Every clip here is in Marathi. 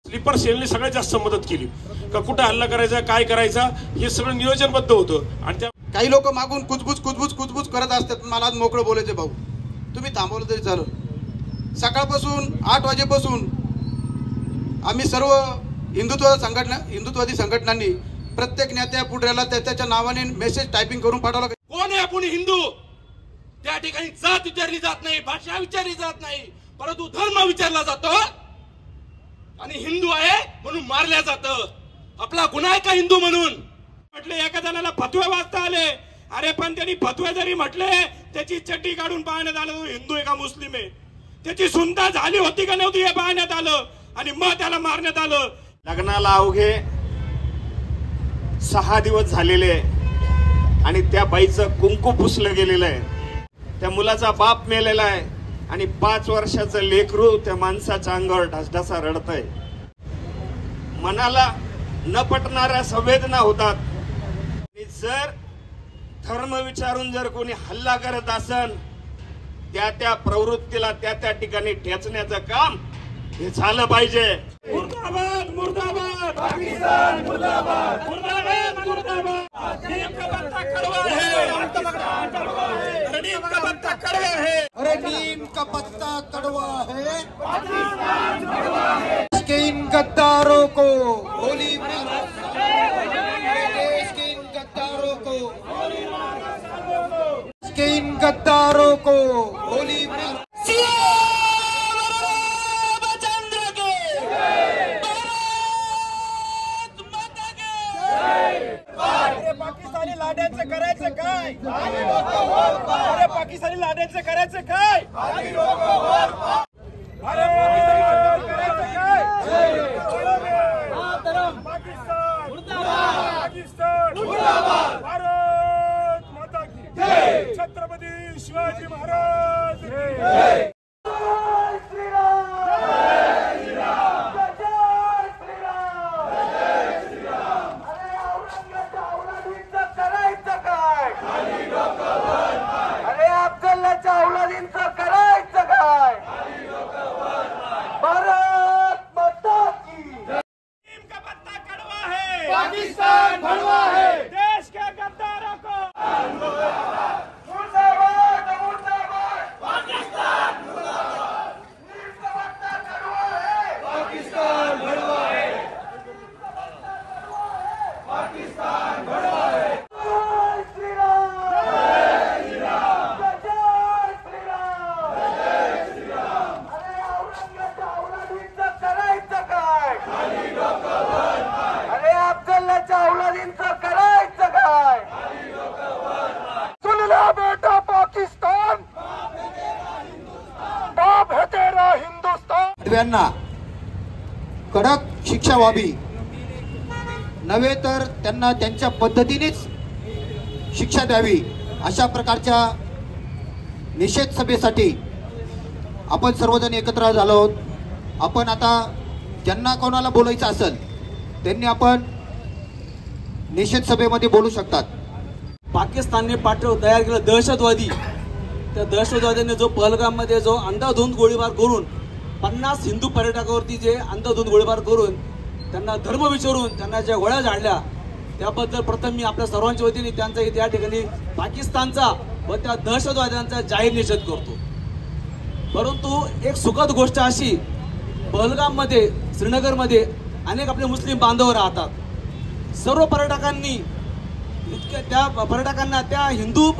स्लीपर सेलने सगळ्यात जास्त मदत केली का कुठं हल्ला करायचा काय करायचा हे सगळं नियोजनबद्ध होतं। आणि त्या काही लोक मागून कुजबुज करत असतात। मला आज मोकळं बोलायचे भाऊ, तुम्ही थांबवलं तरी चालेल। सकाळपासून 8 वाजेपासून आम्ही सर्व हिंदुत्ववादी संघटनांनी प्रत्येक नेत्या पुढऱ्याला त्याच्या नावाने मेसेज टायपिंग करून पाठवला। कोण आहे आपण हिंदू? त्या ठिकाणी जात विचारली जात नाही, भाषा विचारली जात नाही, परंतु धर्म विचारला जातो आणि हिंदू आहे म्हणून मारल्या जातं। आपला गुन्हा आहे का हिंदू म्हणून? म्हटले एका जणाला फतवे वाचता आले, अरे पण त्यांनी फतवे जरी म्हटले त्याची चड्डी काढून पाहण्यात आलं हिंदू आहे का मुस्लिम आहे, त्याची सुनता झाली होती का नव्हती हे पाहण्यात आलं आणि मग त्याला मारण्यात आलं। लग्नाला अवघे 6 दिवस झालेले आणि त्या बाईचं कुंकू पुसलं गेलेलं आहे, त्या मुलाचा बाप मेलेला आहे आणि 5 वर्षाचं लेकरू त्या माणसाच्या अंगावर ढसढसा रडतंय। मनाला न पटणाऱ्या संवेदना होतात। जर धर्म विचारून जर कोणी हल्ला करत असन त्या प्रवृत्तीला त्या ठिकाणी ठेचण्याचं काम हे झालं पाहिजे। मुर्दाबाद मुर्दाबाद पाकिस्तान मुर्दाबाद मुर्दाबाद मुर्दाबाद। नीम का पत्ता कड़वा है, पाकिस्तान कड़वा है, नीम का पत्ता कड़वा है, अरे नीम का पत्ता कड़वा है, पाकिस्तान कड़वा है। के इन गद्दारों को गोली मारो, देश के इन गद्दारों को के इन गद्दारों को गोली मारो। पाकिस्तानी लाड्यांचं करायचं काय? अरे पाकिस्तानी लाड्यांचं करायचं काय? अरे करायचं काय? पाकिस्तान पाकिस्तान मुर्दाबाद, भारत माता की जय, छत्रपती शिवाजी महाराज की जय। पाकिस्तान भड़वा है, देश के गद्दारों को मुर्दाबाद मुर्दाबाद, पाकिस्तान मुर्दाबाद। नीम का पत्ता कड़वा है, पाकिस्तान भड़वा है, पाकिस्तान भड़वा है। जय श्री राम, जय श्री राम, जय श्री राम, जय श्री राम। अरे औरंगाच्या औलादीचं करायचं काय? खाली डोकं वर पाय। अरे अफजलच्या औलादींचं करायचं काय? सुन ला बेटा पाकिस्तान, बाप है तेरा हिंदुस्तान। सर्वांना कडक शिक्षा व्हावी, नव्हे तर त्यांना त्यांच्या पद्धतीनेच शिक्षा द्यावी, अशा प्रकारच्या निषेध सभेसाठी आपण सर्वजण एकत्र झालो आहोत। आपण आता ज्यांना कोणाला बोलायचं असेल त्यांनी आपण निषेध सभेमध्ये बोलू शकतात। पाकिस्तानने तयार केलं दहशतवादी, त्या दहशतवाद्याने जो पहलगाममध्ये जो अंधाधुंद गोळीबार करून 50 हिंदू पर्यटकावरती जे अंधाधुंद गोळीबार करून त्यांना धर्म विचारून त्यांना ज्या गोळ्या झाडल्या, त्याबद्दल प्रथम मी आपल्या सर्वांच्या वतीने त्यांचा या ठिकाणी पाकिस्तानचा व त्या दहशतवाद्यांचा जाहीर निषेध करतो। परंतु एक सुखद गोष्ट अशी, पहलगाममध्ये श्रीनगरमध्ये अनेक आपले मुस्लिम बांधव राहतात। सर्व पर्यटकांनी त्या पर्यटकांना त्या हिंदू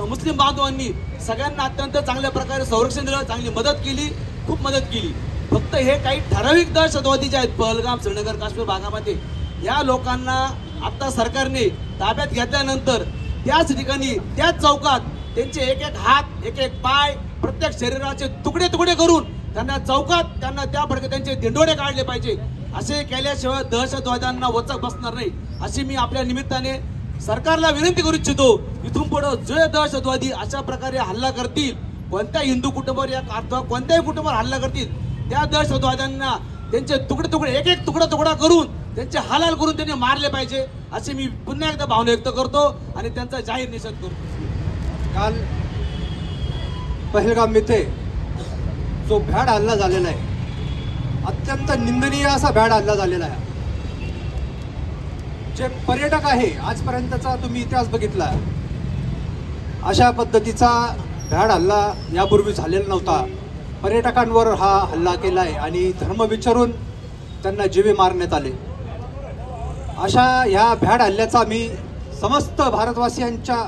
मुस्लिम बांधवांनी सगळ्यांना अत्यंत चांगल्या प्रकारे संरक्षण दिलं, चांगली मदत केली, खूप मदत केली। फक्त हे काही ठराविक दहशतवादी जे आहेत पहलगाम श्रीनगर काश्मीर भागामध्ये, या लोकांना आता सरकारने ताब्यात घेतल्यानंतर त्याच ठिकाणी त्याच चौकात त्यांचे एक एक हात एक एक पाय प्रत्येक शरीराचे तुकडे तुकडे करून त्यांना चौकात त्या फडके त्यांचे दिंडोडे काढले पाहिजे। असे केल्याशिवाय दहशतवाद्यांना वचक बसणार नाही, अशी मी आपल्या निमित्ताने सरकारला विनंती करू इच्छितो। इथून पुढे जे दहशतवादी अशा प्रकारे हल्ला करतील, कोणत्या हिंदू कुटुंबावर या अथवा कोणत्याही कुटुंबावर हल्ला करतील, त्या दहशतवाद्यांना त्यांचे तुकडे तुकडे एक एक तुकडा करून त्यांचे हालाल करून त्यांनी मारले पाहिजे, अशी मी पुन्हा एकदा भावना व्यक्त करतो आणि त्यांचा जाहीर निषेध करतो। काल पहलगाम येथे जो भ्याड हल्ला झालेला आहे, अत्यंत निंदनीय असा भ्याड हल्ला झालेला आहे. जे पर्यटक आहे, आजपर्यंतचा तुम्ही इतिहास बघितला, अशा पद्धतीचा भ्याड हल्ला यापूर्वी झालेला नव्हता. पर्यटकांवर हा हल्ला केला आहे आणि धर्म विचारून त्यांना जीवे मारण्यात आले. अशा ह्या भ्याड हल्ल्याचा मी समस्त भारतवासियांच्या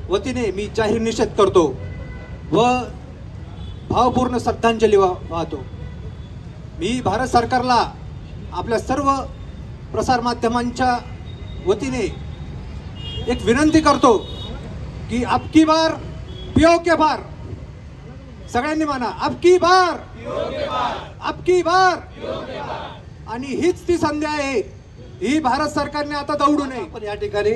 वतीने मी जाहीर निषेध करतो व भावपूर्ण श्रद्धांजली वाहतो. मी भारत सरकारला आपल्या सर्व प्रसारमाध्यमांच्या वतीने एक विनंती करतो की अबकी बार पियो के बार, सगळ्यांनी म्हणा अबकी बार, अबकी बार. आणि हीच ती संधी आहे, ही भारत सरकारने आता दौडू नये. पण या ठिकाणी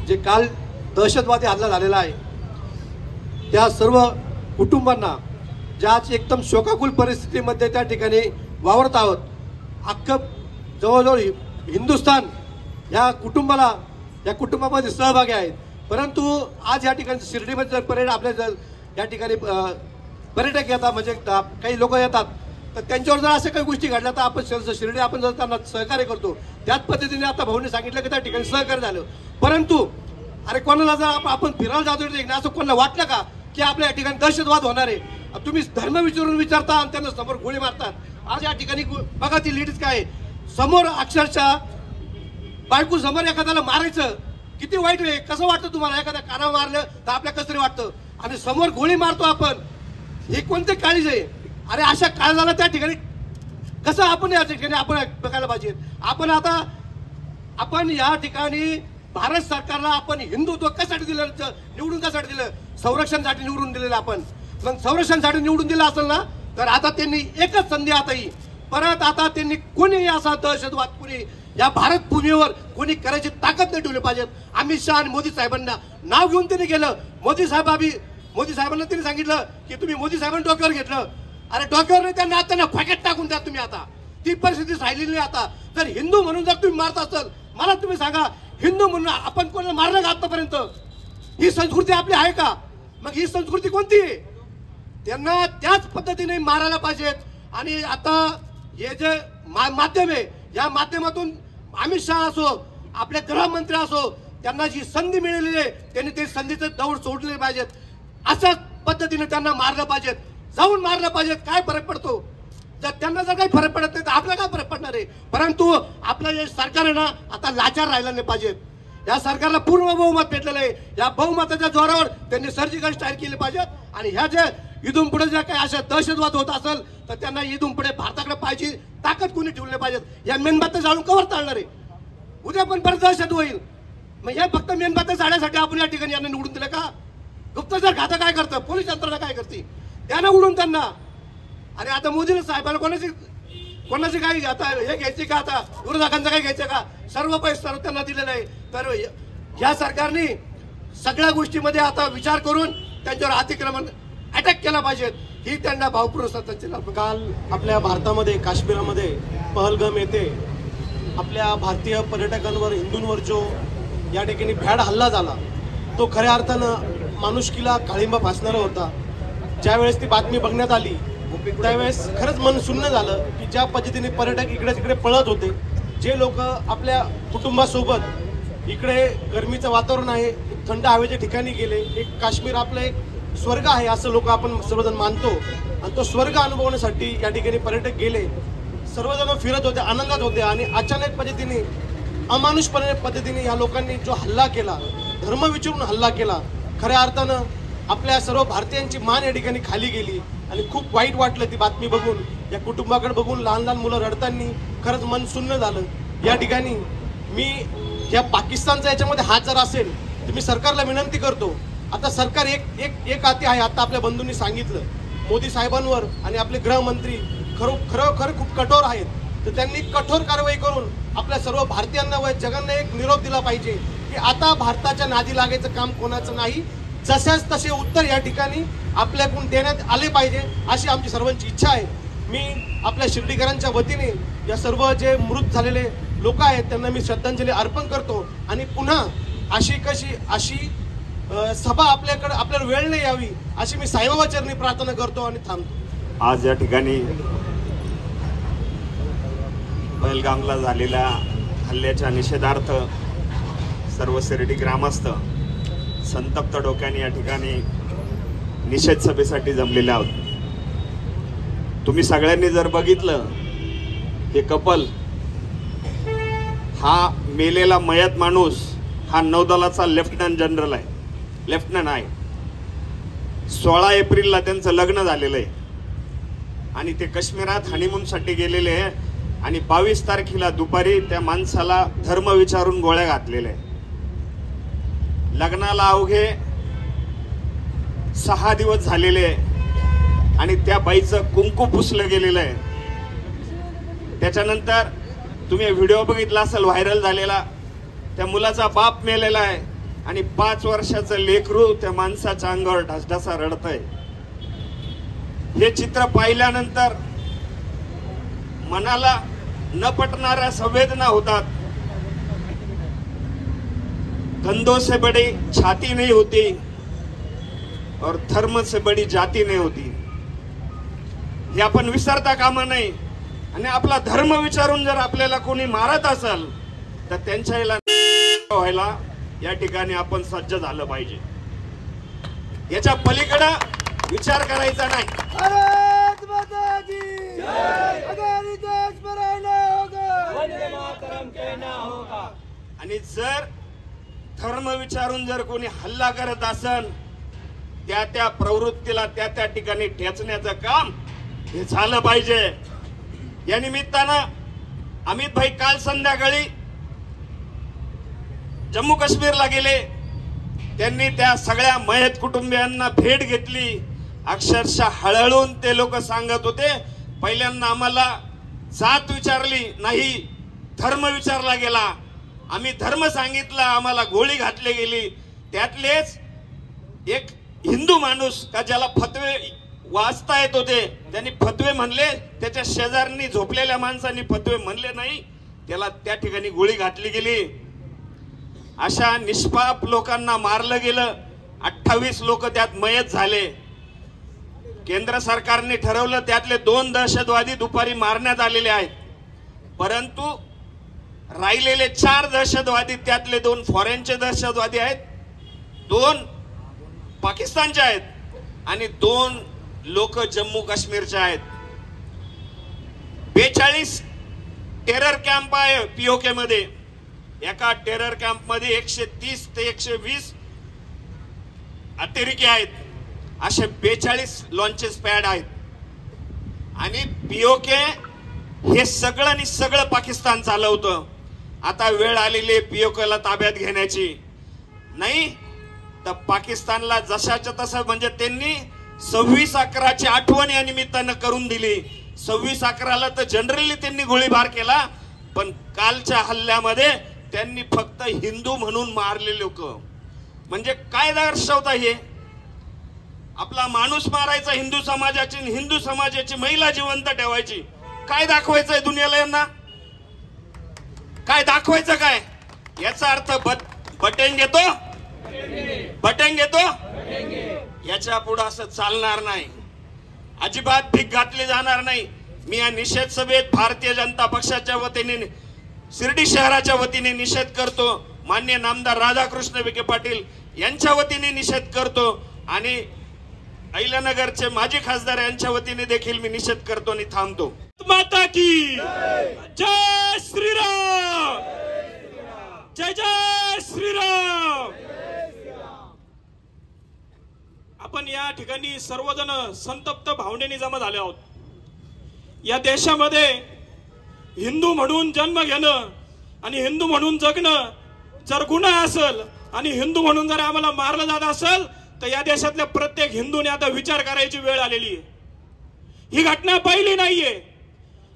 जे काल दहशतवादी हल्ला झालेला आहे त्या सर्व कुटुंबांना, ज्या एकदम शोकाकुल परिस्थितीमध्ये त्या ठिकाणी वावरत आहोत, अख्खं जवळजवळ हिंदुस्थान या कुटुंबामध्ये सहभागी आहेत. परंतु आज या ठिकाणी शिर्डीमध्ये जर आपल्या या ठिकाणी पर्यटक येतात, म्हणजे काही लोक येतात, तर त्यांच्यावर जर अशा काही गोष्टी घडल्या तर आपण शिर्डी आपण जर त्यांना सहकार्य करतो. त्याच पद्धतीने आता भाऊने सांगितलं की त्या ठिकाणी सहकार्य झालं. परंतु अरे कोणाला जर आपण फिरायला जातो असं कोणाला वाटलं का की आपल्या या ठिकाणी दहशतवाद होणार आहे? तुम्ही धर्म विचारून विचारता आणि त्यांना समोर गोळी मारतात. आज या ठिकाणी बघा ती लेडीज काय समोर, अक्षरशः बायको समोर एखाद्याला मारायचं किती वाईट आहे. कसं वाटतं तुम्हाला? एखाद्या कानावर मारलं तर आपल्या कसं तरी वाटतं आणि समोर गोळी मारतो आपण. हे कोणते काळीज आहे? अरे अशा काळजाला त्या ठिकाणी कसं आपण या ठिकाणी आपण बघायला पाहिजे. आपण या ठिकाणी भारत सरकारला आपण हिंदुत्व कशासाठी दिलं, निवडून कशासाठी दिलं? संरक्षणासाठी निवडून दिलेलं आपण. मग संरक्षणासाठी निवडून दिलं असेल ना, तर आता त्यांनी एकच संधी आता ही परत आता त्यांनी कोणी असा दहशतवाद कोणी या भारत भूमीवर कोणी करायची ताकद नाही ठेवली पाहिजे. अमित शहा आणि मोदी साहेबांना नाव घेऊन त्यांनी केलं. मोदी साहेबांना त्यांनी सांगितलं की तुम्ही मोदी साहेबांना डोक्यावर घेतलं. अरे डोक्यावर नाही, त्यांना फॅकेट टाकून द्या तुम्ही. आता ती परिस्थिती राहिलेली नाही. आता जर हिंदू म्हणून जर तुम्ही मारत असाल, मला तुम्ही सांगा, हिंदू म्हणून आपण कोणाला मारलं का आतापर्यंत? ही संस्कृती आपली आहे का? मग ही संस्कृती कोणती आहे? त्यांना त्याच पद्धतीने मारायला पाहिजेत. आणि आता हे जे माध्यम आहे, या माध्यमातून अमित शहा असो, आपले गृहमंत्री असो, त्यांना जी संधी मिळालेली आहे त्यांनी ते संधीचं दौड सोडले पाहिजेत. अशाच पद्धतीने त्यांना मारलं पाहिजेत, जाऊन मारलं पाहिजेत. काय फरक पडतो? जर त्यांना जर काही फरक पडत नाही तर आपल्याला काय फरक पडणार आहे? परंतु आपलं जे सरकार आहे ना, आता लाचार राहिला नाही पाहिजेत. या सरकारला पूर्ण बहुमत भेटलेलं आहे. या बहुमताच्या जोरावर त्यांनी सर्जिकल स्ट्राईक केली पाहिजेत. आणि ह्या जे इथून पुढे ज्या काही अशा दहशतवाद होत असेल तर त्यांना इथून पुढे भारताकडे पाहिजे ताकद कोणी ठेवली पाहिजेत. या मेणबत्त्या जाळून कवर चालणार आहे? उद्या पण परत दहशत होईल. मग हे फक्त मेणबत्त्या जाळण्यासाठी आपण या ठिकाणी यांना निवडून दिलं का? गुप्तचर खातं काय करतं, पोलीस यंत्रणा काय करते, त्यांना उडून त्यांना. आणि आता मोदीला साहेबाला कोणाची काही आता हे घ्यायचे का? आता विरोधकांचं काय घ्यायचं का? सर्व पैसे त्यांना दिलेलं आहे. तर या सरकारने सगळ्या गोष्टीमध्ये आता विचार करून त्यांच्यावर अतिक्रमण अटॅक केला पाहिजे. ही त्यांना भावपूर्ण श्रद्धांजली. काल आपल्या भारतामध्ये काश्मीरामध्ये पहलगाम येथे आपल्या भारतीय पर्यटकांवर, हिंदूंवर जो या ठिकाणी भ्याड हल्ला झाला, तो खऱ्या अर्थानं माणुसकीला काळिंबा फासणारा होता. ज्यावेळेस ती बातमी बघण्यात आली त्यावेळेस खरंच मन सुन्न झालं की ज्या पद्धतीने पर्यटक इकडे तिकडे पळत होते, जे लोक आपल्या कुटुंबासोबत इकडे गरमीचं वातावरण आहे, थंड हवेच्या ठिकाणी गेले. एक काश्मीर आपलं एक स्वर्ग आहे असं लोक आपण सर्वजण मानतो आणि तो स्वर्ग अनुभवण्यासाठी या ठिकाणी पर्यटक गेले. सर्वजण फिरत होते, आनंदात होते आणि अचानक पद्धतीने, अमानुषपणे पद्धतीने या लोकांनी जो हल्ला केला, धर्म विचारून हल्ला केला, खऱ्या अर्थानं आपल्या सर्व भारतीयांची मान या ठिकाणी खाली गेली. आणि खूप वाईट वाटलं ती बातमी बघून, या कुटुंबाकडे बघून. लहान लहान मुलं रडताना खरंच मन सुन्न झालं. या ठिकाणी मी या पाकिस्तानचा याच्यामध्ये हात जर असेल तर मी सरकारला विनंती करतो. आता सरकार एक हाती आहे. आता आपल्या बंधूंनी सांगितलं मोदी साहेबांवर आणि आपले गृहमंत्री खरोखर खूप कठोर आहेत. तर त्यांनी कठोर कारवाई करून आपल्या सर्व भारतीयांना व जगांना एक निरोप दिला पाहिजे की आता भारताच्या नादी लागायचं काम कोणाचं नाही. जशाच तसे उत्तर या ठिकाणी आपल्याकडून देण्यात आले पाहिजे अशी आमची सर्वांची इच्छा आहे. मी आपल्या शिर्डीकरांच्या वतीने या सर्व जे मृत झालेले लोक आहेत त्यांना मी श्रद्धांजली अर्पण करतो. आणि पुन्हा अशी सभा आपल्याला वेळ नाही यावी अशी मी साईबाबा चरणी प्रार्थना करतो आणि थांबतो. आज या ठिकाणी पहलगामला झालेल्या हल्ल्याच्या निषेधार्थ सर्व शिर्डी ग्रामस्थ संतप्त डोक्याने या ठिकाणी निषेध सभेसाठी जमलेले आहोत। तुम्ही सगळ्यांनी जर बघितलं, हे कपल, हा मेलेला मयत माणूस हा नौदलाचा लेफ्टनंट जनरल आहे, लेफ्टनंट आहे। 16 एप्रिलला त्यांचं लग्न झालेलं आहे आणि ते काश्मीरात हनीमूनसाठी गेलेले आहे आणि 22 तारखेला दुपारी त्या माणसाला धर्म विचारून गोळ्या घातलेल्या आहे। लग्नाला अवघे 6 दिवस झालेले आहे आणि त्या बाईचं कुंकू पुसलं गेलेलं आहे। त्याच्यानंतर तुम्ही व्हिडिओ बघितला असेल व्हायरल झालेला, त्या मुलाचा बाप मेलेला आहे आणि 5 वर्षाचं लेकरू त्या माणसाच्या अंगावर ढसढसा रडतंय। हे चित्र पाहिल्यानंतर मनाला न पटणाऱ्या संवेदना होतात। कंधों से बड़ी छाती नहीं होती और धर्म से बड़ी जाती नहीं होती, हे आपण विसरता कामा नये। आणि आपला धर्म विचारून जर आपल्याला कोणी मारत असेल तर त्यांच्या व्हायला या ठिकाणी आपण सज्ज झालं पाहिजे। याच्या पलीकडे विचार करायचा नाही। भारत माता की जय, अगर देश बनाना होगा वंदे मातरम कहना होगा। आणि जर धर्म विचारून जर कोणी हल्ला करत असेल, त्या प्रवृत्तीला त्या ठिकाणी ठेचण्याचं काम हे झालं पाहिजे। या निमित्तानं अमित भाई काल संध्याकाळी जम्मू काश्मीरला गेले, त्यांनी त्या सगळ्या मयत कुटुंबियांना भेट घेतली। अक्षरशः हळहळून ते लोक सांगत होते, पहिल्यांदा आम्हाला जात विचारली नाही, धर्म विचारला गेला, आम्ही धर्म सांगितला, आम्हाला गोळी घातली गेली। त्यातलेच एक हिंदू माणूस का ज्याला फतवे वाचता येत होते, त्यांनी फतवे म्हणले, त्याच्या शेजारनी झोपलेल्या माणसांनी फतवे म्हणले नाही, त्याला त्या ठिकाणी गोळी घातली गेली। अशा निष्पाप लोकांना मारलं गेलं, 28 लोक त्यात मयत झाले। केंद्र सरकारने ठरवलं त्यातले 2 दहशतवादी दुपारी मारण्यात आलेले आहेत, परंतु राहिलेले 4 दहशतवादी, त्यातले 2 फॉरेनचे दहशतवादी आहेत, 2 पाकिस्तानचे आहेत आणि 2 लोक जम्मू काश्मीरचे आहेत। 42 टेरर कॅम्प आहे पीओके मध्ये। एका टेरर कॅम्प मध्ये 130 ते 120 अतिरेकी आहेत, असे 42 लॉन्चेस पॅड आहेत। आणि पीओके हे सगळं पाकिस्तान चालवतं। आता वेळ आलेली पीओकेला ताब्यात घेण्याची, नाही तर पाकिस्तानला जशाच्या तसं, म्हणजे त्यांनी 26/11ची आठवण या निमित्तानं करून दिली। 26/11ला तर जनरली त्यांनी गोळीबार केला, पण कालच्या हल्ल्यामध्ये त्यांनी फक्त हिंदू म्हणून मारले लोक। म्हणजे काय दर्शवता हे? आपला माणूस मारायचा हिंदू समाजाची, हिंदू समाजाची महिला जिवंत ठेवायची। काय दाखवायचंय दुनियाला यांना? काय दाखवायचं काय? याचा अर्थ बटेंगे तो बटेंगे तो, याच्या पुढे असं चालणार नाही, अजिबात भीक घातली जाणार नाही। मी या निषेध सभेत भारतीय जनता पक्षाच्या वतीने, शिर्डी शहराच्या वतीने निषेध करतो, माननीय नामदार राधाकृष्ण विखे पाटील यांच्या वतीने निषेध करतो आणि अहिल्यानगरचे माजी खासदार यांच्या वतीने देखील मी निषेध करतो आणि थांबतो। माता की जय श्रीराम, जय जय श्रीराम। आपण या ठिकाणी सर्वजण संतप्त भावनेने जमा झाले आहोत। या देशामध्ये हिंदू म्हणून जन्म घेणं आणि हिंदू म्हणून जगणं जर गुन्हा असेल आणि हिंदू म्हणून जर आम्हाला मारलं जात असेल तर या देशातल्या प्रत्येक हिंदूने आता विचार करायची वेळ आलेली आहे। ही घटना पहिली नाहीये।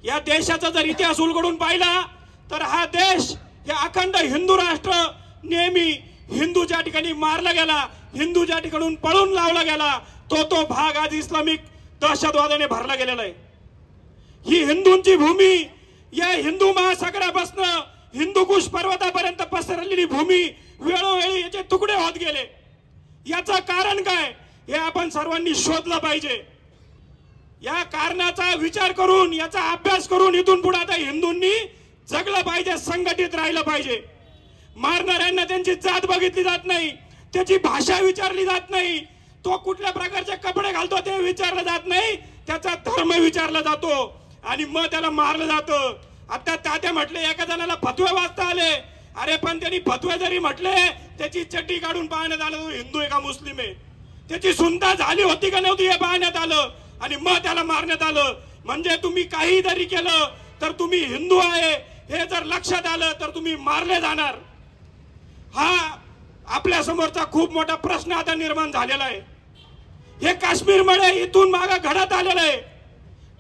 या देशाचा जर इतिहास उलगडून पाहिला तर हा देश हे अखंड हिंदू राष्ट्र, नेहमी हिंदू ज्या ठिकाणी मारला गेला, हिंदू ज्या ठिकाणून पळून लावला गेला, तो भाग आज इस्लामिक दहशतवादाने भरला गेलेला आहे। ही हिंदूंची भूमी, या हिंदू महासागरापासून हिंदूकुश पर्वतापर्यंत पसरलेली भूमी वेळोवेळी याचे तुकडे होत गेले। याचं कारण काय हे आपण सर्वांनी शोधलं पाहिजे। या कारणाचा विचार करून, याचा अभ्यास करून इथून पुढे आता हिंदूंनी जगलं पाहिजे, संघटित राहिलं पाहिजे. मारणाऱ्यांना त्यांची जात बघितली जात नाही, त्याची भाषा विचारली जात नाही, तो कुठल्या प्रकारचे कपडे घालतो ते विचारलं जात नाही, त्याचा धर्म विचारला जातो आणि मग त्याला मारलं जातं. आता तात्या म्हटले एका जणाला फतवे वाचता आले, अरे पण त्यांनी फतवे जरी म्हटले त्याची चड्डी काढून पाहण्यात आलं हिंदू आहे का मुस्लिम आहे, त्याची सुनता झाली होती का नव्हती हे पाहण्यात आलं आणि मग त्याला मारण्यात आलं. म्हणजे तुम्ही काही जरी केलं तर तुम्ही हिंदू आहे हे जर लक्षात आलं तर तुम्ही मारले जाणार. हा आपल्या समोरचा खूप मोठा प्रश्न आता निर्माण झालेला आहे. हे काश्मीरमध्ये इथून मागे घडत आलेलं आहे.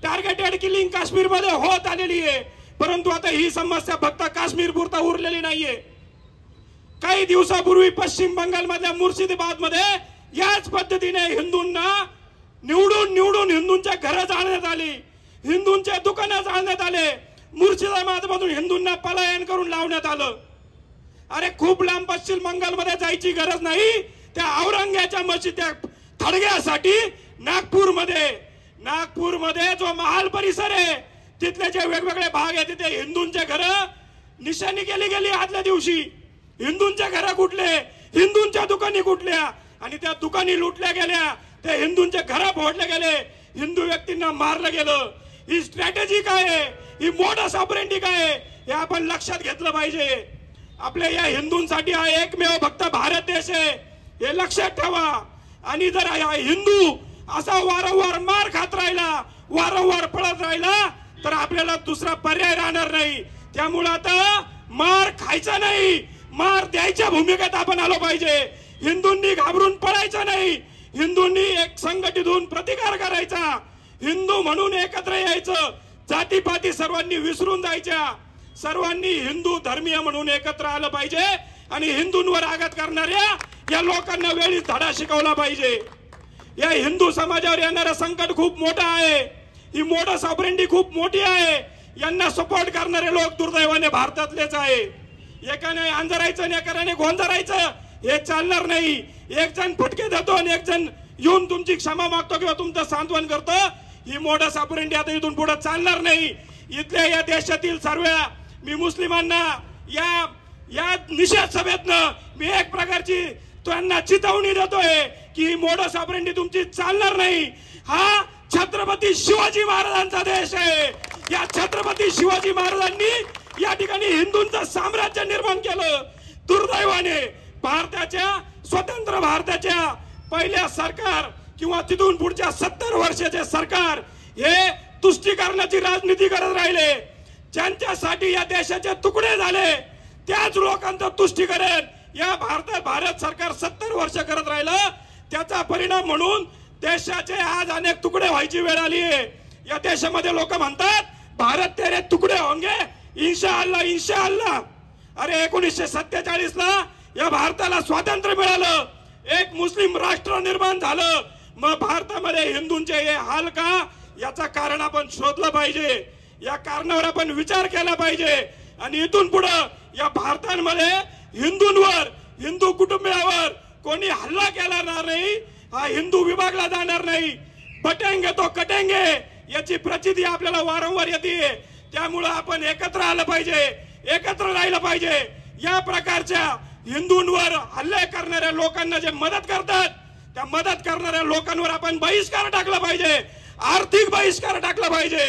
टार्गेटेड किलिंग काश्मीरमध्ये होत आलेली आहे, परंतु आता ही समस्या फक्त काश्मीर पुरता उरलेली नाहीये. काही दिवसापूर्वी पश्चिम बंगाल मधल्या मुर्शिदाबाद मध्ये याच पद्धतीने हिंदूंना निवडून हिंदूंच्या घरं जाळण्यात आली, हिंदूंच्या दुकानं जाळण्यात आले, मुर्शिदाबाद मधून हिंदूंना पलायन करून लावण्यात आलं. अरे खूप लांब पश्चिम बंगालमध्ये जायची गरज नाही. त्या औरंगाच्या मशिद्या थडग्यासाठी नागपूरमध्ये जो महाल परिसर आहे तिथले जे वेगवेगळे भाग आहेत तिथे हिंदूंचे घर निशाणी केली गेली. आदल्या दिवशी हिंदूंच्या घरा कुठले, हिंदूंच्या दुकानी कुठल्या आणि त्या दुकानी लुटल्या गेल्या, त्या हिंदूंचे घर फोडले गेले, हिंदू व्यक्तींना मारलं गेलं. ही स्ट्रॅटेजी काय आहे, ही मोडस ऑपरेंडी काय आहे हे आपण लक्षात घेतलं पाहिजे. आपल्या या हिंदूंसाठी हा एकमेव फक्त भारत देश आहे हे लक्षात ठेवा. आणि जर हा हिंदू असा वारंवार मार खात राहिला, वारंवार पळत राहिला तर आपल्याला दुसरा पर्याय राहणार नाही. त्यामुळे आता मार खायचा नाही, मार द्यायच्या भूमिकेत आपण आलो पाहिजे. हिंदूंनी घाबरून पळायचं नाही, हिंदूंनी एक संघटित होऊन प्रतिकार करायचा, हिंदू म्हणून एकत्र यायचं, जातीपाती सर्वांनी विसरून जायच्या, सर्वांनी हिंदू धर्मीय म्हणून एकत्र आलं पाहिजे आणि हिंदूंवर आघात करणाऱ्या या लोकांना वेळीच धडा शिकवला पाहिजे. या हिंदू समाजावर येणारं संकट खूप मोठं आहे, ही मोडस ऑपरेंडी खूप मोठी आहे. यांना सपोर्ट करणारे लोक दुर्दैवाने भारतातलेच आहे. एकाने अंजरायचं आणि एकाने गोंजरायचं हे चालणार नाही. एक जण फटके देतो आणि एक जण येऊन तुमची क्षमा मागतो किंवा तुमचं सांत्वन करतो. ही मोडस ऑपरेंडी आता इथून पुढे चालणार नाही. इथल्या या देशातील सर्व मी मुस्लिमांना या निषेध सभेतनं मी एक प्रकारची त्यांना चितवणी देतोय की मोडस ऑपरेंडी तुमची चालणार नाही. हा छत्रपती शिवाजी महाराजांचा देश आहे. या छत्रपती शिवाजी महाराजांनी या ठिकाणी हिंदूंचं साम्राज्य निर्माण केलं. दुर्दैवाने भारताच्या स्वतंत्र भारताच्या पहिल्या सरकार किंवा तिथून पुढच्या 70 वर्षाचे सरकार हे तुष्टीकरणाची राजनीती करत राहिले. ज्यांच्यासाठी या देशाचे तुकडे झाले त्याच लोकांचं तुष्टीकरण या भारत सरकार 70 वर्ष करत राहिलं. त्याचा परिणाम म्हणून देशाचे आज अनेक तुकडे व्हायची वेळ आली आहे. या देशामध्ये लोक म्हणतात भारत तेरे तुकडे होंगे इंशाअल्लाह इंशाअल्लाह. अरे 1947 ला या भारताला स्वातंत्र्य मिळालं, एक मुस्लिम राष्ट्र निर्माण झालं. मग भारतामध्ये हिंदूंचे हे हाल का, याचा कारण आपण शोधलं पाहिजे, या कारणावर आपण विचार केला पाहिजे. आणि इथून पुढे या भारतामध्ये हिंदूंवर, हिंदू कुटुंबियावर कोणी हल्ला केला नाही, हा हिंदू विभागला जाणार नाही. बटेंगे तो कटेंगे याची प्रचिती आपल्याला वारंवार येते. त्यामुळे आपण एकत्र आलं पाहिजे, एकत्र राहिलं पाहिजे. या प्रकारच्या हिंदूंवर हल्ले करणाऱ्या लोकांना जे मदत करतात त्या मदत करणाऱ्या लोकांवर आपण बहिष्कार टाकला पाहिजे, आर्थिक बहिष्कार टाकला पाहिजे.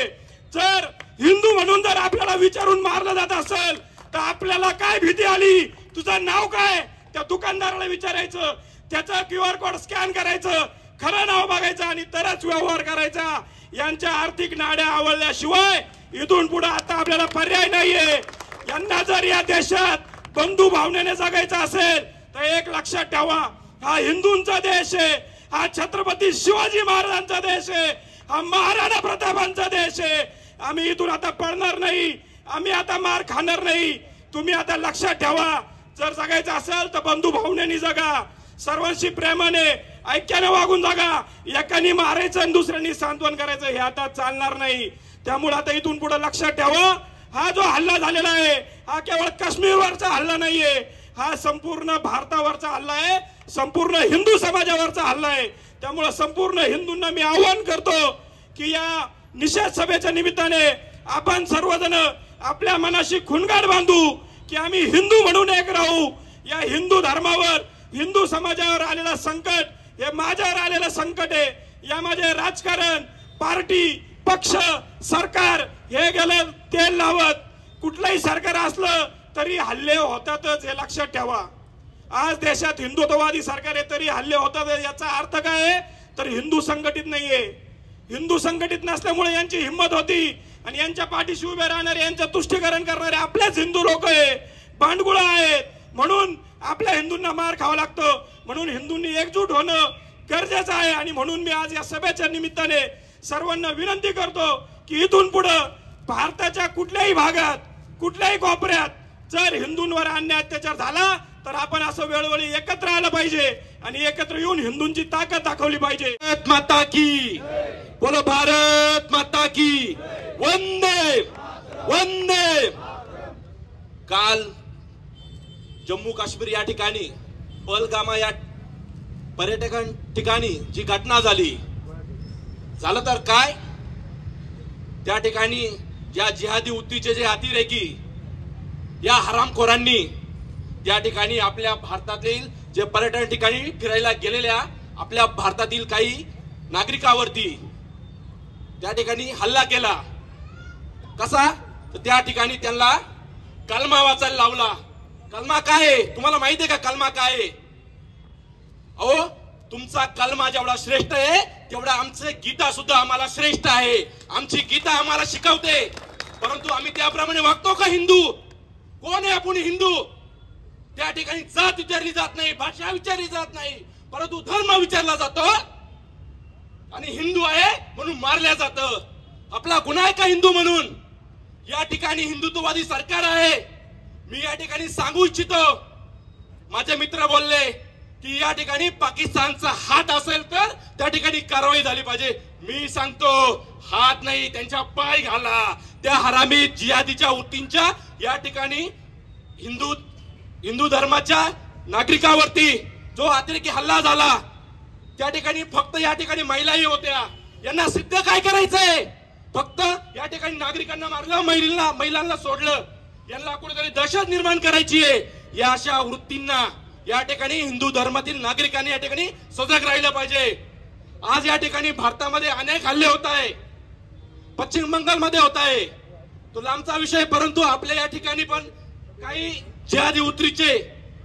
जर हिंदू म्हणून जर आपल्याला विचारून मारलं जात असेल तर आपल्याला काय भीती आली, तुझं नाव काय, त्या दुकानदाराला विचारायचं, त्याचा QR कोड स्कॅन करायचं, खरं नाव बघायचं आणि तरच व्यवहार करायचा. यांच्या आर्थिक नाड्या आवडल्याशिवाय इथून पुढे आता आपल्याला पर्याय नाहीये. यांना जर या देशात बंधू भावनेने जगायचं असेल तर एक लक्षात ठेवा, हा हिंदूंचा देश आहे, हा छत्रपती शिवाजी महाराजांचा देश आहे, हा महाराणा प्रतापांचा देश आहे. आम्ही इथून आता पळणार नाही, आम्ही आता मार खाणार नाही. तुम्ही आता लक्षात ठेवा, जर जगायचं असेल तर बंधू भावनेने जगा, सर्वांशी प्रेमाने ऐक्याने वागून जगा. एकाने मारायचं आणि दुसऱ्यांनी सांत्वन करायचं हे आता चालणार नाही. त्यामुळे आता इथून पुढे लक्षात ठेवा, हा जो हल्ला झालेला आहे हा केवळ काश्मीरवरचा हल्ला नाहीये, हा संपूर्ण भारतावरचा हल्ला आहे, संपूर्ण हिंदू समाजावरचा हल्ला आहे. त्यामुळे संपूर्ण हिंदूंना मी आवाहन करतो की या निषेध सभेच्या निमित्ताने आपण सर्वजण आपल्या मनाशी खुणगाड बांधू की आम्ही हिंदू म्हणून एक राहू. या हिंदू धर्मावर, हिंदू समाजावर आलेला संकट हे माझ्यावर आलेलं संकट आहे. यामध्ये राजकारण, पार्टी, पक्ष, सरकार हे गेलं तेल लावत. कुठलंही सरकार असलं तरी हल्ले होतातच, हे लक्षात ठेवा. आज देशात हिंदुत्ववादी सरकार आहे तरी हल्ले होतात. याचा अर्थ काय आहे तर हिंदू संघटित नाहीये. हिंदू संघटित नसल्यामुळे यांची हिंमत होती आणि यांच्या पाठीशी उभे राहणारे, यांचं तुष्टीकरण करणारे आपलेच हिंदू लोक आहे, बांडगुळा आहेत. म्हणून आपल्या हिंदूंना मार खावा लागतो. म्हणून हिंदूंनी एकजूट होणं गरजेचं आहे. आणि म्हणून मी आज या सभेच्या निमित्ताने सर्वांना विनंती करतो की इथून पुढे भारताच्या कुठल्याही भागात, कुठल्याही कोपऱ्यात जर हिंदूंवर अन्याय अत्याचार झाला तर आपण असं वेळोवेळी एकत्र आलं पाहिजे आणि एकत्र येऊन हिंदूंची ताकद दाखवली पाहिजे. भारत माता की बोलो, भारत माता की वंदे वंदे. काल जम्मू काश्मीर या ठिकाणी पहलगाम या पर्यटन ठिकाणी जी घटना झाली, झालं तर काय, त्या ठिकाणी ज्या जिहादी वृत्तीचे जे अतिरेकी, या हरामखोरांनी त्या ठिकाणी आपल्या भारतातील जे पर्यटन ठिकाणी फिरायला गेलेल्या आपल्या भारतातील काही नागरिकांवरती त्या ठिकाणी हल्ला केला. कसा तर त्या ठिकाणी त्यांना कलमा वाचायला लावला. कलमा काय आहे तुम्हाला माहिती आहे का? कलमा काय आहे? अहो, तुमचा कलमा जेवढा श्रेष्ठ आहे तेवढा आमचे गीता सुद्धा आम्हाला श्रेष्ठ आहे. आमची गीता आम्हाला शिकवते, परंतु आम्ही त्याप्रमाणे वागतो का? हिंदू कोण आहे आपण? हिंदू. त्या ठिकाणी जात विचारली जात नाही, भाषा विचारली जात नाही, परंतु धर्म विचारला जातो. आणि हिंदू आहे म्हणून मारल्या जातं. आपला गुन्हा आहे का हिंदू म्हणून? या ठिकाणी हिंदुत्ववादी सरकार आहे. मी या ठिकाणी सांगू इच्छितो, माझे मित्र बोलले की या ठिकाणी पाकिस्तानचा हात असेल तर त्या ठिकाणी कारवाई झाली पाहिजे. मी सांगतो, हात नाही, त्यांच्या पाय घाला. त्या हरामी जिहादीच्या वृत्तींच्या या ठिकाणी हिंदू धर्माच्या नागरिकांवरती जो अतिरेकी हल्ला झाला, त्या ठिकाणी फक्त या ठिकाणी महिलाही होत्या. यांना सिद्ध काय करायचंय? फक्त या ठिकाणी नागरिकांना मारलं, महिलांना सोडलं. यांना कुठेतरी दहशत निर्माण करायची आहे. या अशा वृत्तींना या ठिकाणी हिंदू धर्मातील नागरिकांनी या ठिकाणी सजग राहिलं पाहिजे. आज या ठिकाणी भारतामध्ये अनेक हल्ले होत आहे, पश्चिम बंगालमध्ये होत आहे, तो लांबचा विषय. परंतु आपल्या या ठिकाणी पण काही जिहादी उतरीचे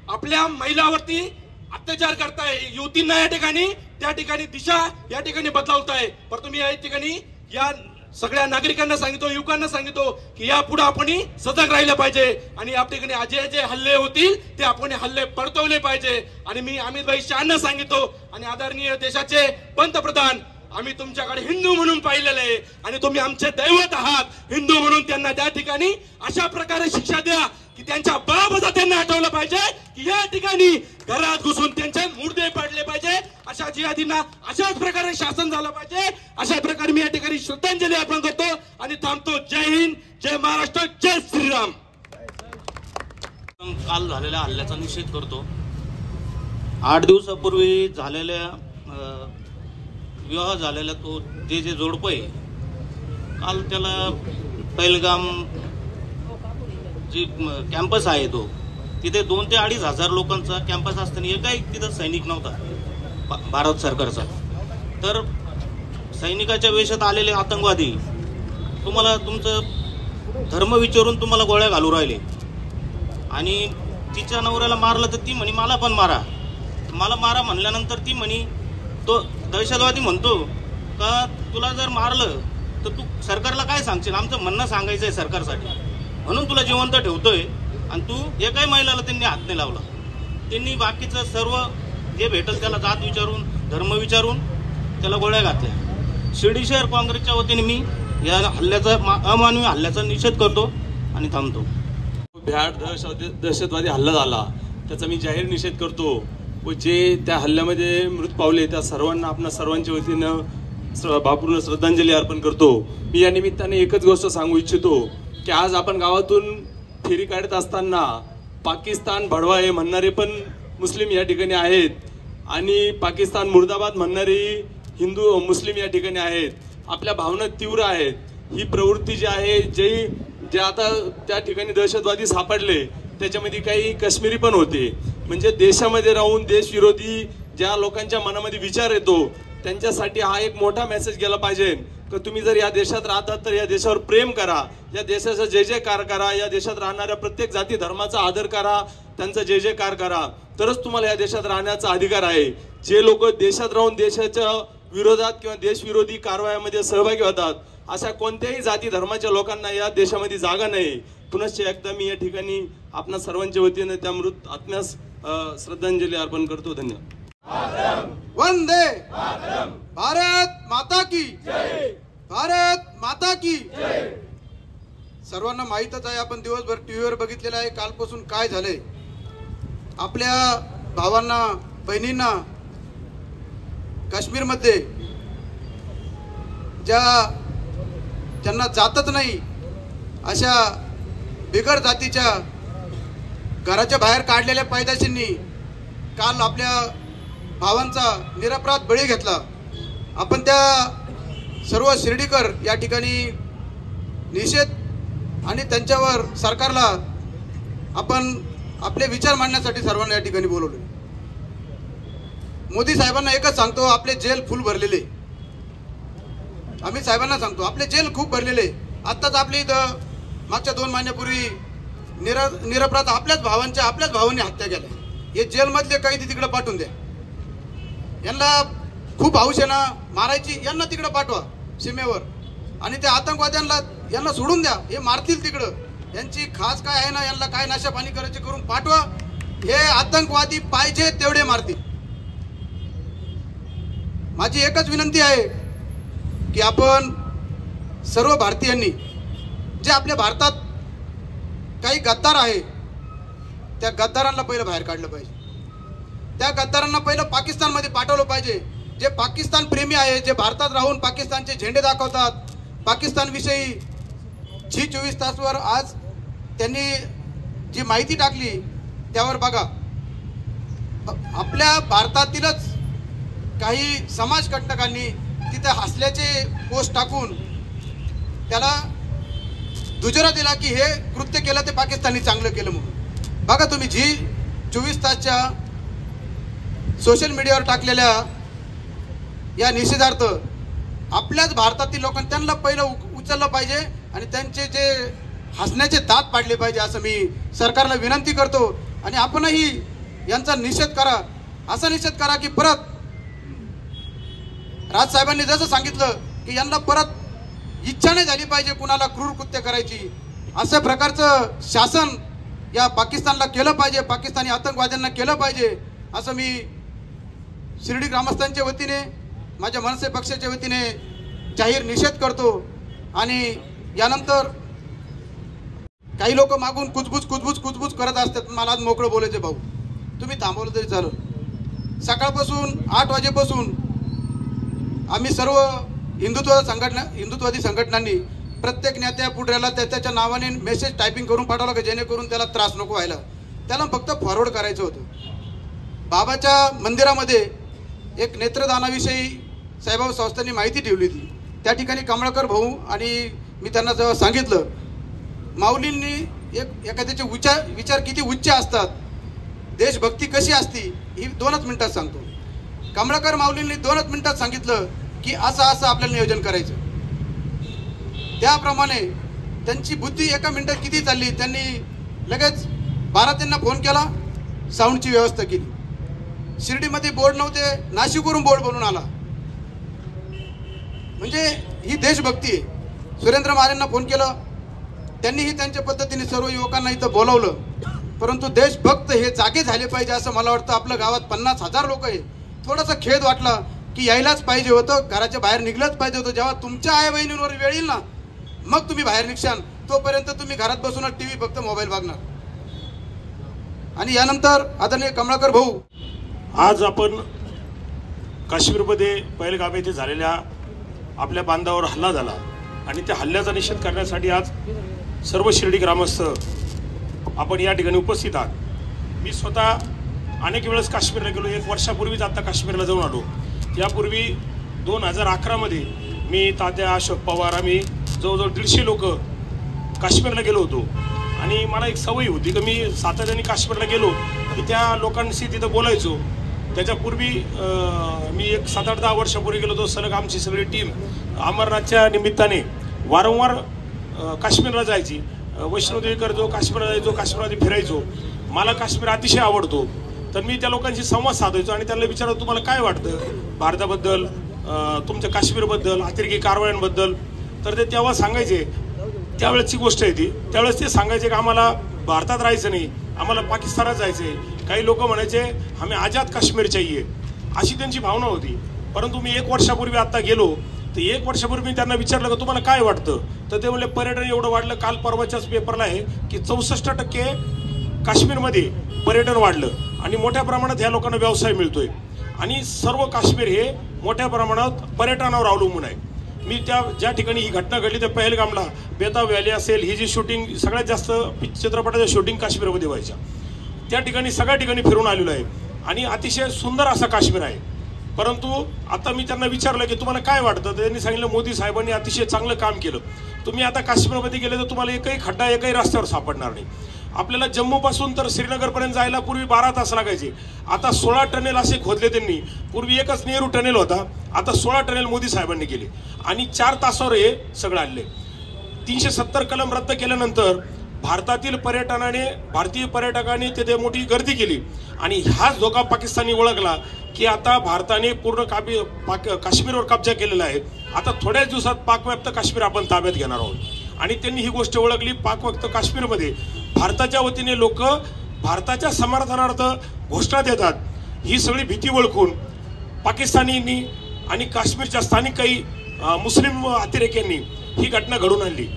आपल्या महिलांवरती अत्याचार करताय, युवतींना या ठिकाणी त्या ठिकाणी दिशा या ठिकाणी बदलवताय. परंतु मी या ठिकाणी या सगळ्या नागरिकांना सांगितो, युवकांना सांगितो की यापुढे आपण सजग राहिलं पाहिजे आणि या ठिकाणी जे हल्ले होतील ते आपण हल्ले परतवले पाहिजे. आणि मी अमित भाई शहांना सांगितो आणि आदरणीय देशाचे पंतप्रधान, आम्ही तुमच्याकडे हिंदू म्हणून पाहिलेलं आहे आणि तुम्ही आमचे दैवत आहात. हिंदू म्हणून त्यांना त्या ठिकाणी अशा प्रकारे शिक्षा द्या की त्यांच्या बाबाचा त्यांना आठवलं पाहिजे की या ठिकाणी घरात घुसून त्यांचे मुर्दे पडले पाहिजे. अशा जिहादींना अशाच प्रकारे शासन झालं पाहिजे. अशा प्रकारे मी या ठिकाणी श्रद्धांजली अर्पण करतो आणि थांबतो. जय हिंद, जय महाराष्ट्र, जय श्रीराम. काल झालेल्या हल्ल्याचा निषेध करतो. 8 दिवसापूर्वी झालेल्या विवाह झालेला ते जे जोडपं आहे, काल त्याला पहलगाम जी कॅम्पस आहे तो तिथे 2,000 ते 2,500 लोकांचा कॅम्पस असताना एकही तिथं सैनिक नव्हता भारत सरकारचा. तर सैनिकाच्या वेशात आलेले आतंकवादी तुम्हाला तुमचं धर्म विचारून तुम्हाला गोळ्या घालू राहिले. आणि तिच्या नवऱ्याला मारलं तर ती म्हणे मला पण मारा. मला मारा म्हणल्यानंतर ती म्हणे, तो दहशतवादी म्हणतो का तुला जर मारलं तर तू सरकारला काय सांगशील? आमचं म्हणणं सांगायचं आहे सरकारसाठी, म्हणून तुला जिवंत ठेवतोय. आणि तू एकाही महिलाला त्यांनी हात नाही लावला. त्यांनी बाकीचं सर्व जे भेटल त्याला जात विचारून, धर्म विचारून त्याला गोळ्या घातल्या. शिर्डी शहर काँग्रेसच्या वतीने मी या हल्ल्याचा, अमानवी हल्ल्याचा निषेध करतो आणि थांबतो. भ्याड दहशतवादी हल्ला झाला त्याचा मी जाहीर निषेध करतो व जे त्या हल्ल्यामध्ये मृत पावले त्या सर्वांना आपल्या सर्वांच्या वतीनं भावपूर्ण श्रद्धांजली अर्पण करतो. मी या निमित्ताने एकच गोष्ट सांगू इच्छितो की आज आपण गावातून फेरी काढत असताना पाकिस्तान भडवा हे म्हणणारे पण मुस्लिम या ठिकाणी आहेत आणि पाकिस्तान मुर्दाबाद म्हणणारे हिंदू मुस्लिम या ठिकाणी आहेत. आपल्या भावना तीव्र आहेत. ही प्रवृत्ती जी आहे, जे जे आता त्या ठिकाणी दहशतवादी सापडले त्याच्यामध्ये काही काश्मीरी पण होते. म्हणजे देशामध्ये राहून देशविरोधी ज्या लोकांच्या मनामध्ये विचार येतो त्यांच्यासाठी हा एक मोठा मेसेज गेला पाहिजे की तुम्ही जर या देशात राहतात तर या देशावर प्रेम करा, या देशाचा जय जयकार करा, या देशात राहणाऱ्या प्रत्येक जाती धर्माचा आदर करा, त्यांचा जय जयकार करा, तरच तुम्हाला या देशात राहण्याचा अधिकार आहे. जे लोक देशात राहून देशाच्या विरोधात किंवा देशविरोधी कारवायामध्ये सहभागी होतात अशा कोणत्याही जाती धर्माच्या लोकांना या देशामध्ये जागा नाही. पुनश्च एकदा मी या ठिकाणी आपणा सर्वांच्या वतीने त्या मृत आत्म्यास श्रद्धांजली अर्पण करतो. धन्यवाद. वंदे भारत माता की जय, भारत माता की जय. सर्वांना माहीतच आहे, आपण दिवसभर टीव्हीवर बघितलेलं आहे कालपासून काय झालंय. आपल्या भावांना बहिणींना काश्मीरमध्ये ज्यांना जातच नाही अशा बिगर जातीच्या घराच्या बाहेर काढलेल्या पैदाशींनी काल आपल्या भावांचा निरपराध बळी घेतला. आपण त्या सर्व शिर्डीकर या ठिकाणी निषेध आणि त्यांच्यावर सरकारला आपण आपले विचार मांडण्यासाठी सर्वांना या ठिकाणी बोलवले. मोदी साहेबांना एकच सांगतो, आपले जेल फुल भरलेले. अमित साहेबांना सांगतो आपले जेल खूप भरलेले. आत्ताच आपल्या इथं मागच्या 2 महिन्यापूर्वी निरपराध आपल्याच भावांनी हत्या केल्या. हे जेलमधले कैदी तिकडे पाठवून द्या. यांना खूप हौस आहे ना मारायची, यांना तिकडे पाठवा सीमेवर. आणि त्या आतंकवाद्यांना यांना सोडून द्या, हे मारतील तिकडं. यांची खास काय आहे ना, यांना काय नाशा पाणी करायचे करून पाठवा. हे आतंकवादी पाहिजे तेवढे मारतील. माझी एकच विनंती आहे की आपण सर्व भारतीयांनी जे आपल्या भारतात काही गद्दार आहे त्या गद्दारांना पहिलं बाहेर काढलं पाहिजे. त्या गद्दारांना पहिलं पाकिस्तानमध्ये पाठवलं पाहिजे. जे पाकिस्तान प्रेमी आहे, जे भारतात राहून पाकिस्तानचे झेंडे दाखवतात, पाकिस्तानविषयी झी 24 तासवर आज त्यांनी जी माहिती टाकली त्यावर बघा. आपल्या भारतातीलच काही समाजकंटकांनी तिथे हसल्याचे पोस्ट टाकून त्याला दुजोरा दिला की हे कृत्य केलं ते पाकिस्ताननी चांगलं केलं म्हणून. बघा तुम्ही झी 24 तासच्या सोशल मीडियावर टाकलेल्या या निषेधार्थ आपल्याच भारतातील लोकांनी त्यांना पहिलं उचललं पाहिजे आणि त्यांचे जे हसण्याचे दात पाडले पाहिजे असं मी सरकारला विनंती करतो. आणि आपणही यांचा निषेध करा. असा निषेध करा की परत राजसाहेबांनी जसं सांगितलं की यांना परत इच्छा नाही झाली पाहिजे कुणाला क्रूर कृत्य करायची. अशा प्रकारचं शासन या पाकिस्तानला केलं पाहिजे, पाकिस्तानी आतंकवाद्यांना केलं पाहिजे असं मी शिर्डी ग्रामस्थांच्या वतीने माझ्या मनसे पक्षाच्या वतीने जाहीर निषेध करतो. आणि यानंतर काही लोक मागून कुजबूज करत असतात. मला आज मोकळं बोलायचे भाऊ, तुम्ही थांबवलं तरी चालेल. सकाळपासून 8 वाजेपासून आम्ही सर्व हिंदुत्ववादी संघटनांनी प्रत्येक नेत्या पुढऱ्याला त्याच्या नावाने मेसेज टायपिंग करून पाठवला की जेणेकरून त्याला त्रास नको व्हायला. त्याला फक्त फॉरवर्ड करायचं होतं. बाबाच्या मंदिरामध्ये एक नेत्रदानाविषयी साईबाबा संस्थांनी माहिती ठेवली होती. त्या ठिकाणी कमळकर भाऊ आणि मी त्यांना जेव्हा सांगितलं, माऊलींनी एखाद्याचे विचार किती उच्च असतात, देशभक्ती कशी असती ही 2च मिनिटात सांगतो. कमळकर माऊलींनी 2च मिनिटात सांगितलं की असं आपल्याला नियोजन करायचं. त्याप्रमाणे त्यांची बुद्धी 1 मिनिटात किती चालली. त्यांनी लगेच 12 त्यांना फोन केला, साऊंडची व्यवस्था केली. शिर्डीमध्ये बोर्ड नव्हते, नाशिकवरून बोर्ड बनवून आला. म्हणजे ही देशभक्ती आहे. सुरेंद्र महाराजांना फोन केलं, त्यांनीही त्यांच्या पद्धतीने सर्व युवकांना इथं बोलावलं. परंतु देशभक्त हे जागे झाले पाहिजे असं मला वाटतं. आपल्या गावात 50,000 लोक आहे. थोडासा खेद वाटला की यायलाच पाहिजे होतं, घराच्या बाहेर निघलंच पाहिजे होतं. जेव्हा तुमच्या आई बहिणींवर वेळ येईल ना मग तुम्ही बाहेर निघशाल. तोपर्यंत तुम्ही घरात बसूनच टीव्ही फक्त मोबाईल बघणार. आणि यानंतर आदरणीय कमळकर भाऊ, आज आपण काश्मीरमध्ये पहलगाम येथे झालेल्या आपल्या बांधावर हल्ला झाला आणि त्या हल्ल्याचा निषेध करण्यासाठी आज सर्व शिर्डी ग्रामस्थ आपण या ठिकाणी उपस्थित आहात. मी स्वतः अनेक वेळेस काश्मीरला गेलो. 1 वर्षापूर्वीच आता काश्मीरला जाऊन आलो. यापूर्वी 2011 मध्ये मी तात्या अशोक पवार आम्ही जवळजवळ 150 लोक काश्मीरला गेलो होतो आणि मला एक सवय होती की मी सातत्याने काश्मीरला गेलो की त्या लोकांशी तिथं बोलायचो. त्याच्यापूर्वी मी एक 7-8-10 वर्षापूर्वी गेलो होतो. सलग आमची सगळी टीम अमरनाथच्या निमित्ताने वारंवार काश्मीरला जायची. वैष्णोदेवी करतो, काश्मीरला जायचो, काश्मीरमध्ये फिरायचो. मला काश्मीर अतिशय आवडतो. तर मी त्या लोकांशी संवाद साधायचो आणि त्यांना विचारतो तुम्हाला काय वाटतं भारताबद्दल, तुमच्या काश्मीरबद्दल, अतिरेकी कारवायांबद्दल. तर ते तेव्हा सांगायचे, त्यावेळेसची गोष्ट आहे ती, त्यावेळेस ते सांगायचे की आम्हाला भारतात राहायचं नाही, आम्हाला पाकिस्तानात जायचं आहे. काही लोक म्हणायचे आम्ही आझाद काश्मीर चाहिए, अशी त्यांची भावना होती. परंतु मी 1 वर्षापूर्वी आता गेलो तर 1 वर्षापूर्वी मी त्यांना विचारलं की तुम्हाला काय वाटतं. तर ते म्हणले पर्यटन एवढं वाढलं, काल परवाच्याच पेपरला आहे की 64% काश्मीरमध्ये पर्यटन वाढलं आणि मोठ्या प्रमाणात ह्या लोकांना व्यवसाय मिळतोय आणि सर्व काश्मीर हे मोठ्या प्रमाणात पर्यटनावर अवलंबून आहे. मी ज्या ठिकाणी ही घटना घडली त्या पहलगामला बेताब व्हॅली असेल, ही जी शूटिंग सगळ्यात जास्त चित्रपटाच्या शूटिंग काश्मीरमध्ये व्हायच्या, त्या ठिकाणी सगळ्या ठिकाणी फिरून आलेलो आहे आणि अतिशय सुंदर असा काश्मीर आहे. परंतु आता मी त्यांना विचारलं की तुम्हाला काय वाटतं, तर त्यांनी सांगितलं मोदी साहेबांनी अतिशय चांगलं काम केलं. तुम्ही आता काश्मीरमध्ये गेले तर तुम्हाला एकही खड्डा एकही रस्त्यावर सापडणार नाही. आपल्याला जम्मूपासून तर श्रीनगरपर्यंत जायला पूर्वी 12 तास लागायचे, आता 16 टनेल असे खोदले त्यांनी. पूर्वी एकच नेहरू टनेल होता, आता 16 टनेल मोदी साहेबांनी केले आणि 4 तासावर हे सगळं आणले. 370 कलम रद्द केल्यानंतर भारतातील भारतीय पर्यटकांनी तिथे मोठी गर्दी केली आणि हाच धोका पाकिस्तानी ओळखला की आता भारताने पूर्ण काश्मीरवर कब्जा केलेला आहे. आता थोड्याच दिवसात पाकव्याप्त काश्मीर आपण ताब्यात घेणार आहोत आणि त्यांनी ही गोष्ट ओळखली. पाकव्याप्त काश्मीरमध्ये भारताच्या वतीने लोक भारताच्या समर्थनार्थ घोषणा देतात. ही सगळी भीती ओळखून पाकिस्तानींनी आणि काश्मीरच्या स्थानिक काही मुस्लिम अतिरेक्यांनी ही घटना घडून आणली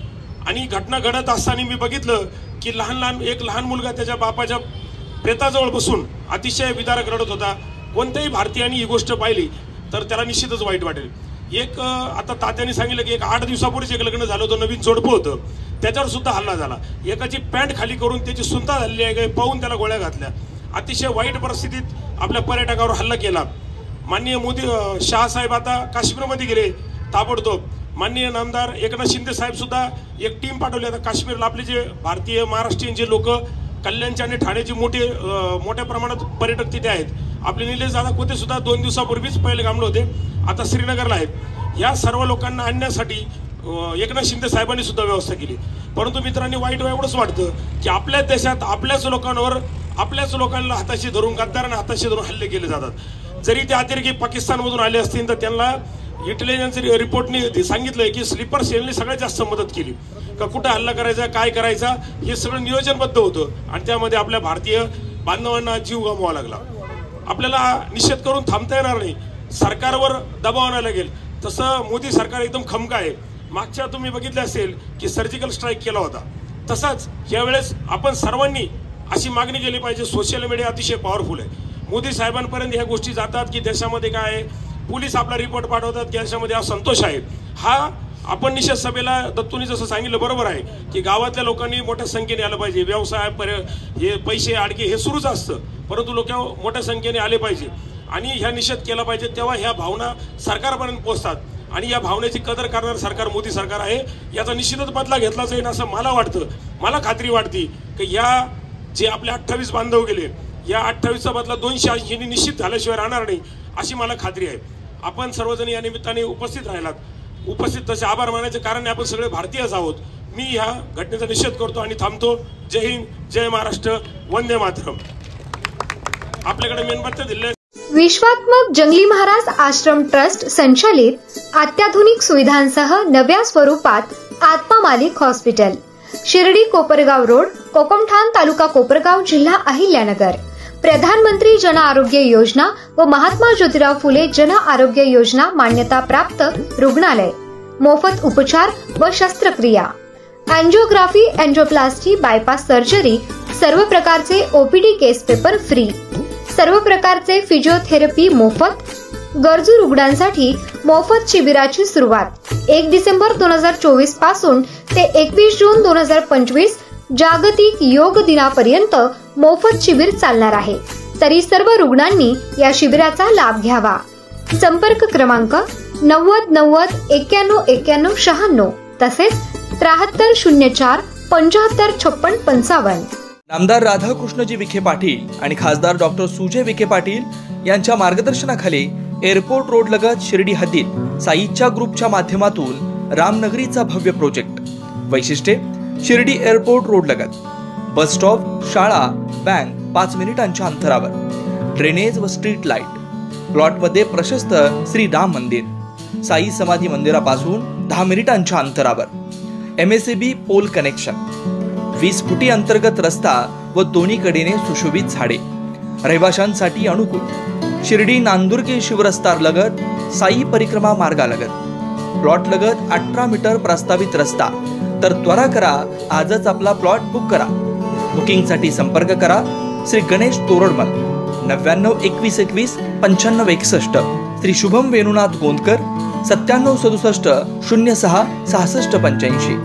आणि घटना घडत असताना मी बघितलं की एक लहान मुलगा त्याच्या बापाच्या प्रेताजवळ बसून अतिशय विदारक रडत होता. कोणत्याही भारतीयांनी ही गोष्ट पाहिली तर त्याला निश्चितच वाईट वाटेल. आता तात्यांनी सांगितलं की 8 दिवसापूर्वीच एक लग्न झालं होतं, नवीन जोडपं होतं, त्याच्यावर सुद्धा हल्ला झाला. एकाची पॅन्ट खाली करून त्याची सुंता झालेली आहे, पाहून त्याला गोळ्या घातल्या. अतिशय वाईट परिस्थितीत आपल्या पर्यटकावर हल्ला केला. माननीय शहासाहेब आता काश्मीरमध्ये गेले ताबडतोब. माननीय नामदार एकनाथ शिंदे साहेब सुद्धा एक टीम पाठवली. आता काश्मीरला आपले जे भारतीय महाराष्ट्रीयन जे लोक कल्याणचे आणि ठाण्याचे मोठ्या प्रमाणात पर्यटक तिथे आहेत. आपले निलेश दादा कोते सुद्धा 2 दिवसापूर्वीच पहलगामला होते, आता श्रीनगरला आहेत. या सर्व लोकांना आणण्यासाठी एकनाथ शिंदे साहेबांनी सुद्धा व्यवस्था केली. परंतु मित्रांनी वाईट एवढंच वाटतं की आपल्याच देशात आपल्याच लोकांना हाताशी धरून, गद्दारांना हाताशी धरून हल्ले केले जातात. जरी ते अतिरेकी पाकिस्तानमधून आले असतील तर त्यांना इंटेलिजन्स रिपोर्टने सांगितलंय की स्लीपर सेलने सगळ्यात जास्त मदत केली का कुठं हल्ला करायचा, काय करायचा, हे सगळं नियोजनबद्ध होतं आणि त्यामध्ये आपल्या भारतीय बांधवांना जीव गमवावा लागला. आपल्याला निषेध करून थांबता येणार नाही, सरकारवर दबाव आणायला लागेल. तसं मोदी सरकार एकदम खमका आहे. मागच्या तुम्ही बघितले असेल की सर्जिकल स्ट्राईक केला होता, तसाच यावेळेस आपण सर्वांनी अशी मागणी केली पाहिजे. सोशल मीडिया अतिशय पॉवरफुल आहे. मोदी साहेबांपर्यंत ह्या गोष्टी जातात की देशामध्ये काय आहे, पोलीस आपला रिपोर्ट पाठवतात की देशामध्ये असंतोष आहे. हा आपण निषेध सभेला दत्तूंनी जसं सांगितलं बरोबर आहे की गावातल्या लोकांनी मोठ्या संख्येने आलं पाहिजे. व्यवसाय हे पैसे आडके हे सुरूच असतं, परंतु लोक मोठ्या संख्येने आले पाहिजे आणि ह्या निषेध केला पाहिजे. तेव्हा ह्या भावना सरकारपर्यंत पोहोचतात आणि या भावनेची कदर करणारं सरकार मोदी सरकार आहे. याचा निश्चितच बदला घेतला जाईल असं मला वाटतं. मला खात्री वाटते की या जे आपले 28 बांधव गेले, या 28चा बदला 280 निश्चित झाल्याशिवाय राहणार नाही अशी मला खात्री आहे. आपण सर्वजण या निमित्ताने उपस्थित राहिलात. तसे आभार मानायचे कारण आपण सगळे भारतीयच आहोत. मी ह्या घटनेचा निषेध करतो आणि थांबतो. जय हिंद, जय महाराष्ट्र, वंदे मातरम. आपल्याकडे मेणबत्त्या दिल्या. विश्वात्मक जंगली महाराज आश्रम ट्रस्ट संचालित अत्याधुनिक सुविधांसह नव्या स्वरूपात आत्मा मालिक हॉस्पिटल, शिर्डी कोपरगाव रोड, कोकमठाण तालुका कोपरगाव, जिल्हा अहिल्यानगर. प्रधानमंत्री जन आरोग्य योजना व महात्मा ज्योतिराव फुले जन आरोग्य योजना मान्यता प्राप्त रुग्णालय. मोफत उपचार व शस्त्रक्रिया, अँजिओग्राफी, अँजिओप्लास्टी, बायपास सर्जरी, सर्व प्रकारचे ओपीडी केस पेपर फ्री, सर्व प्रकारचे फिजिओथेरपी मोफत. गरजू रुग्णांसाठी मोफत शिबिराची सुरुवात 1 डिसेंबर 2024 पासून ते 21 जून 2025 जागतिक योग दिनापर्यंत मोफत शिबिर चालणार आहे. तरी सर्व रुग्णांनी या शिबिराचा लाभ घ्यावा. संपर्क क्रमांक 90 90 91 91 96 तसेच 73 04 755655. नामदार राधाकृष्णजी विखे पाटील आणि खासदार डॉक्टर सुजय विखे पाटील यांच्या मार्गदर्शनाखाली एअरपोर्ट रोड लगत शिर्डी हद्दीत साईच्या ग्रुपच्या माध्यमातून रामनगरीचा भव्य प्रोजेक्ट. वैशिष्ट्ये: शिर्डी एअरपोर्ट रोड लगत बस स्टॉप, शाळा, बँक 5 मिनिटांच्या अंतरावर, ड्रेनेज व स्ट्रीट लाईट. प्लॉटमध्ये प्रशस्त श्री राम मंदिर, साई समाधी मंदिरापासून 10 मिनिटांच्या अंतरावर, MSAB पोल कनेक्शन, 20 फुटी अंतर्गत रस्ता व दोन्ही कडेने सुशोभित झाडे, रहिवाशांसाठी अनुकूल. शिर्डी नांदुर्गे शिवरस्तार लगत साई परिक्रमा मार्गालगत. प्लॉट लगत 18 मीटर प्रस्तावित रस्ता. तर त्वरा करा, आजच आपला प्लॉट बुक करा. बुकिंगसाठी संपर्क करा श्री गणेश तोरडमल 99 21 21 95 61, श्री शुभम वेणुनाथ गोंदकर 97 67 06 66 85.